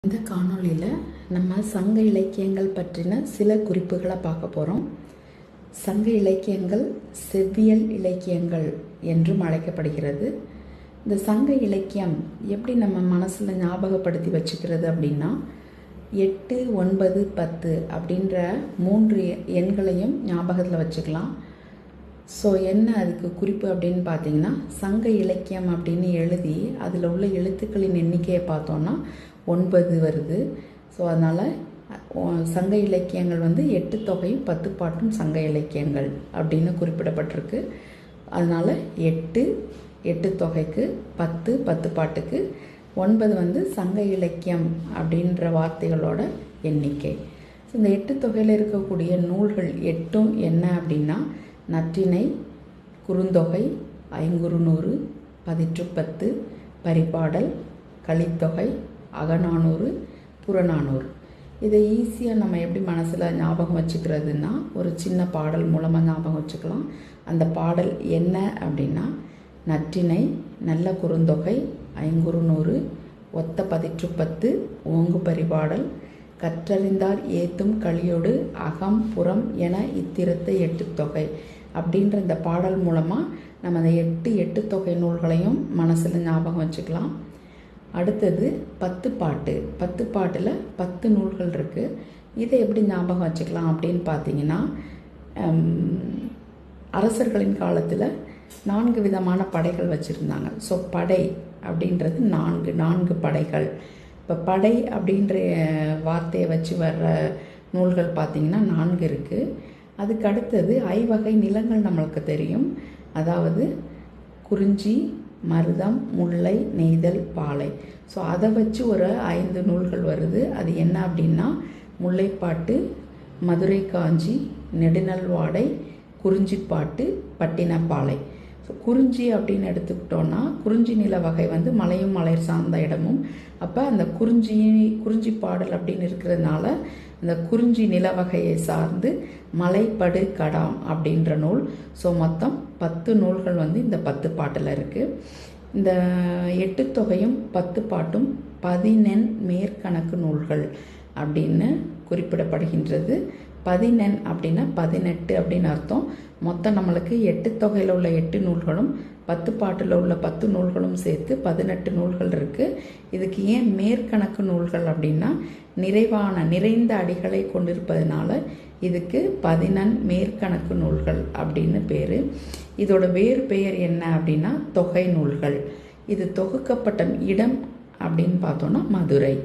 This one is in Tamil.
இந்த காணொளியில் நம்ம சங்க இலக்கியங்கள் பற்றின சில குறிப்புகளை பார்க்க போகிறோம். சங்க இலக்கியங்கள் செவ்வியல் இலக்கியங்கள் என்றும் அழைக்கப்படுகிறது. இந்த சங்க இலக்கியம் எப்படி நம்ம மனசில் ஞாபகப்படுத்தி வச்சுக்கிறது அப்படின்னா 8, 9, 10 அப்படின்ற 3 எண்களையும் ஞாபகத்தில் வச்சுக்கலாம். ஸோ என்ன அதுக்கு குறிப்பு அப்படின்னு பார்த்தீங்கன்னா, சங்க இலக்கியம் அப்படின்னு எழுதி அதில் உள்ள எழுத்துக்களின் எண்ணிக்கையை பார்த்தோன்னா 9 வருது. ஸோ அதனால் சங்க இலக்கியங்கள் 8 தொகையும் 10 பாட்டும் சங்க இலக்கியங்கள் அப்படின்னு குறிப்பிடப்பட்டிருக்கு. அதனால் 8 தொகைக்கு 10 பாட்டுக்கு 9 சங்க இலக்கியம் அப்படின்ற வார்த்தைகளோட எண்ணிக்கை. ஸோ இந்த 8 தொகையில் இருக்கக்கூடிய நூல்கள் 8ம் என்ன அப்படின்னா, நற்றிணை, குறுந்தொகை, ஐங்குறுநூறு, பதிற்றுப்பத்து, பரிபாடல், கலித்தொகை, அகநானூறு, புறநானூறு. இதை ஈஸியாக நம்ம எப்படி மனசில் ஞாபகம் வச்சுக்கிறதுன்னா, ஒரு சின்ன பாடல் மூலமாக ஞாபகம் வச்சுக்கலாம். அந்த பாடல் என்ன அப்படின்னா, நற்றிணை, நல்ல குறுந்தொகை, ஐங்குறுநூறு, ஒத்த பதிற்றுப்பத்து, ஓங்கு பரிபாடல், கற்றறிந்தார் ஏத்தும் களியோடு அகம் புறம் என இத்திருத்த 8 தொகை அப்படின்ற இந்த பாடல் மூலமாக நம்ம அந்த 8 தொகை நூல்களையும் மனசில் ஞாபகம் வச்சுக்கலாம். அடுத்தது 10 பாட்டு. 10 பாட்டில் 10 நூல்கள் இருக்குது. இதை எப்படி ஞாபகம் வச்சுக்கலாம் அப்படின்னு பார்த்தீங்கன்னா, அரசர்களின் காலத்தில் 4 விதமான படைகள் வச்சுருந்தாங்க. ஸோ படை அப்படின்றது 4 படைகள். இப்போ படை அப்படின்ற வார்த்தையை வச்சு வர்ற நூல்கள் பார்த்திங்கன்னா 4 இருக்குது. அதுக்கு அடுத்தது ஐவகை நிலங்கள் நம்மளுக்கு தெரியும். அதாவது குறிஞ்சி, மருதம், முல்லை, நெய்தல், பாலை. ஸோ அதை வச்சு ஒரு 5 நூல்கள் வருது. அது என்ன அப்படின்னா, முல்லைப்பாட்டு, மதுரை காஞ்சி, நெடுநல்வாடை, குறிஞ்சிப்பாட்டு, பட்டினப்பாலை. ஸோ குறிஞ்சி அப்படின்னு எடுத்துக்கிட்டோன்னா, குறிஞ்சி நில வகை மலையும் மலை சார்ந்த இடமும். அப்போ அந்த குறிஞ்சி பாடல் அப்படின்னு இருக்கிறதுனால அந்த குறிஞ்சி நில வகையை சார்ந்து மலைப்படு கடாம் அப்படின்ற நூல். ஸோ மொத்தம் 10 நூல்கள் இந்த 10 பாட்டில் இருக்குது. இந்த 8 தொகையும் 10 பாட்டும் 10 மேற்கணக்கு நூல்கள் அப்படின்னு குறிப்பிடப்படுகின்றது. 10 அப்படின்னா 18 அப்படின்னு அர்த்தம். மொத்தம் நம்மளுக்கு 8 தொகையில் உள்ள 8 நூல்களும் 10 பாட்டில் உள்ள 10 நூல்களும் சேர்த்து 18 நூல்கள் இருக்குது. இதுக்கு ஏன் மேற்கணக்கு நூல்கள் அப்படின்னா, நிறைந்த அடிகளை கொண்டிருப்பதனால இதுக்கு 10 மேற்கணக்கு நூல்கள் அப்படின்னு பேர். இதோட வேறு பெயர் என்ன அப்படின்னா தொகை நூல்கள். இது தொகுக்கப்பட்ட இடம் அப்படின்னு பார்த்தோன்னா மதுரை.